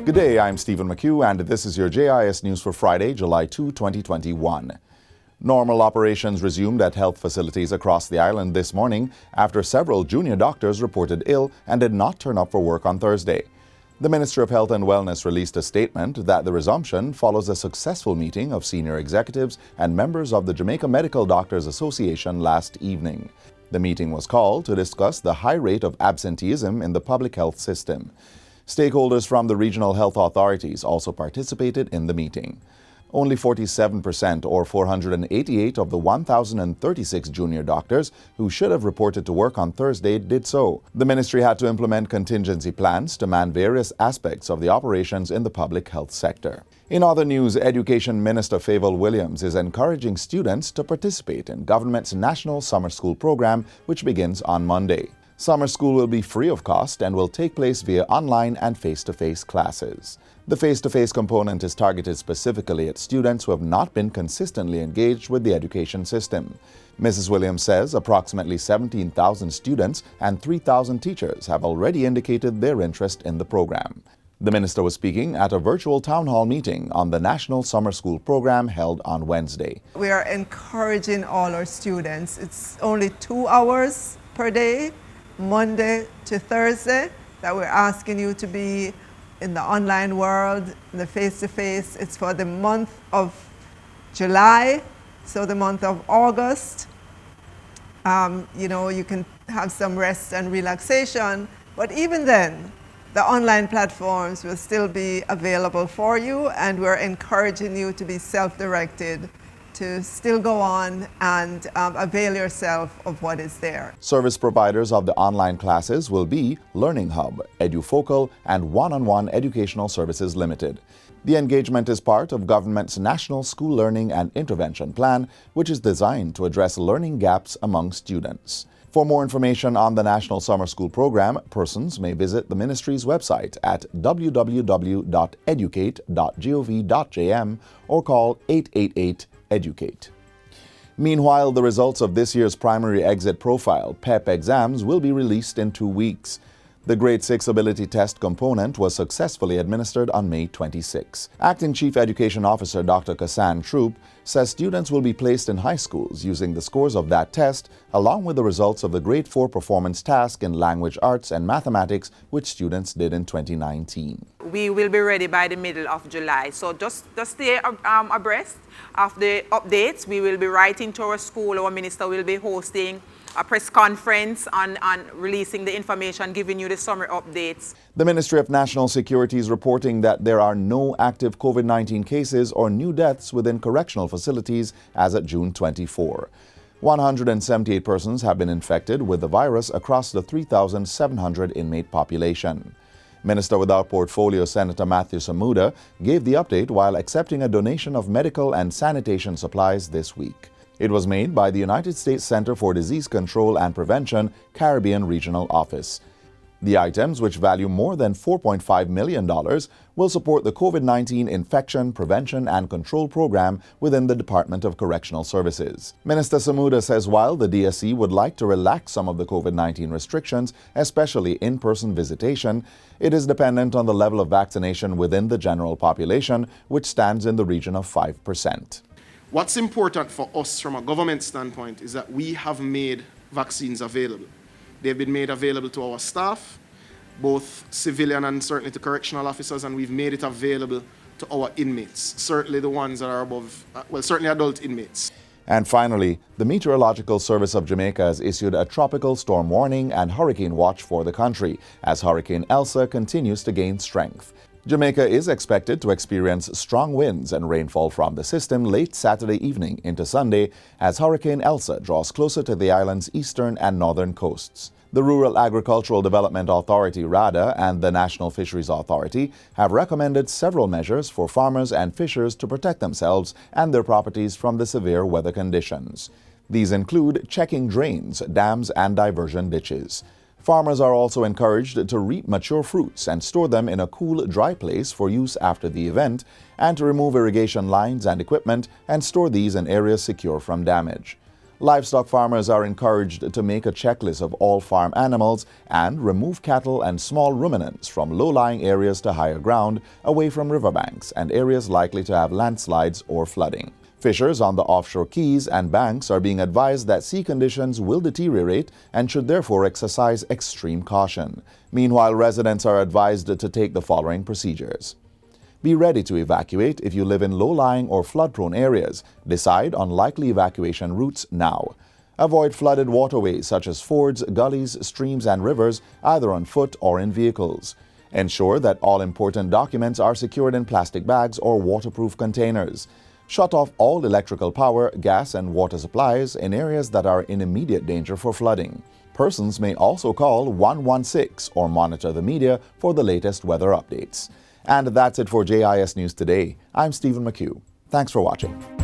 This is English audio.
Good day, I'm Stephen McHugh, and this is your JIS News for Friday, July 2, 2021. Normal operations resumed at health facilities across the island this morning after several junior doctors reported ill and did not turn up for work on Thursday. The Ministry of Health and Wellness released a statement that the resumption follows a successful meeting of senior executives and members of the Jamaica Medical Doctors Association last evening. The meeting was called to discuss the high rate of absenteeism in the public health system. Stakeholders from the regional health authorities also participated in the meeting. Only 47% or 488 of the 1,036 junior doctors who should have reported to work on Thursday did so. The ministry had to implement contingency plans to man various aspects of the operations in the public health sector. In other news, Education Minister Favour Williams is encouraging students to participate in government's National Summer School program, which begins on Monday. Summer school will be free of cost and will take place via online and face-to-face classes. The face-to-face component is targeted specifically at students who have not been consistently engaged with the education system. Mrs. Williams says approximately 17,000 students and 3,000 teachers have already indicated their interest in the program. The minister was speaking at a virtual town hall meeting on the National Summer School program held on Wednesday. We are encouraging all our students. It's only 2 hours per day, Monday to Thursday, that we're asking you to be in the online world, in the face-to-face. It's for the month of July, so the month of August. You can have some rest and relaxation, but even then, the online platforms will still be available for you, and we're encouraging you to be self-directed, to still go on and avail yourself of what is there. Service providers of the online classes will be Learning Hub, EduFocal, and One-on-One Educational Services Limited. The engagement is part of government's National School Learning and Intervention Plan, which is designed to address learning gaps among students. For more information on the National Summer School program, persons may visit the ministry's website at www.educate.gov.jm or call 888-EDUCATE. Meanwhile, the results of this year's primary exit profile, PEP exams, will be released in 2 weeks. The Grade 6 ability test component was successfully administered on May 26. Acting Chief Education Officer Dr. Kassan Troop says students will be placed in high schools using the scores of that test along with the results of the Grade 4 performance task in language arts and mathematics, which students did in 2019. We will be ready by the middle of July, so just stay abreast of the updates. We will be writing to our school. Our minister will be hosting a press conference on releasing the information, giving you the summer updates. The Ministry of National Security is reporting that there are no active COVID-19 cases or new deaths within correctional facilities as of June 24. 178 persons have been infected with the virus across the 3,700 inmate population. Minister without portfolio Senator Matthew Samuda gave the update while accepting a donation of medical and sanitation supplies this week. It was made by the United States Center for Disease Control and Prevention, Caribbean Regional Office. The items, which value more than $4.5 million, will support the COVID-19 Infection Prevention and Control Program within the Department of Correctional Services. Minister Samuda says while the DSC would like to relax some of the COVID-19 restrictions, especially in-person visitation, it is dependent on the level of vaccination within the general population, which stands in the region of 5%. What's important for us from a government standpoint is that we have made vaccines available. They've been made available to our staff, both civilian and certainly to correctional officers, and we've made it available to our inmates, certainly the ones that are above, certainly adult inmates. And finally, the Meteorological Service of Jamaica has issued a tropical storm warning and hurricane watch for the country as Hurricane Elsa continues to gain strength. Jamaica is expected to experience strong winds and rainfall from the system late Saturday evening into Sunday as Hurricane Elsa draws closer to the island's eastern and northern coasts. The Rural Agricultural Development Authority, RADA, and the National Fisheries Authority have recommended several measures for farmers and fishers to protect themselves and their properties from the severe weather conditions. These include checking drains, dams, and diversion ditches. Farmers are also encouraged to reap mature fruits and store them in a cool, dry place for use after the event, and to remove irrigation lines and equipment and store these in areas secure from damage. Livestock farmers are encouraged to make a checklist of all farm animals and remove cattle and small ruminants from low-lying areas to higher ground, away from riverbanks and areas likely to have landslides or flooding. Fishers on the offshore keys and banks are being advised that sea conditions will deteriorate and should therefore exercise extreme caution. Meanwhile, residents are advised to take the following procedures. Be ready to evacuate if you live in low-lying or flood-prone areas. Decide on likely evacuation routes now. Avoid flooded waterways such as fords, gullies, streams, and rivers, either on foot or in vehicles. Ensure that all important documents are secured in plastic bags or waterproof containers. Shut off all electrical power, gas, and water supplies in areas that are in immediate danger for flooding. Persons may also call 116 or monitor the media for the latest weather updates. And that's it for JIS News Today. I'm Stephen McHugh. Thanks for watching.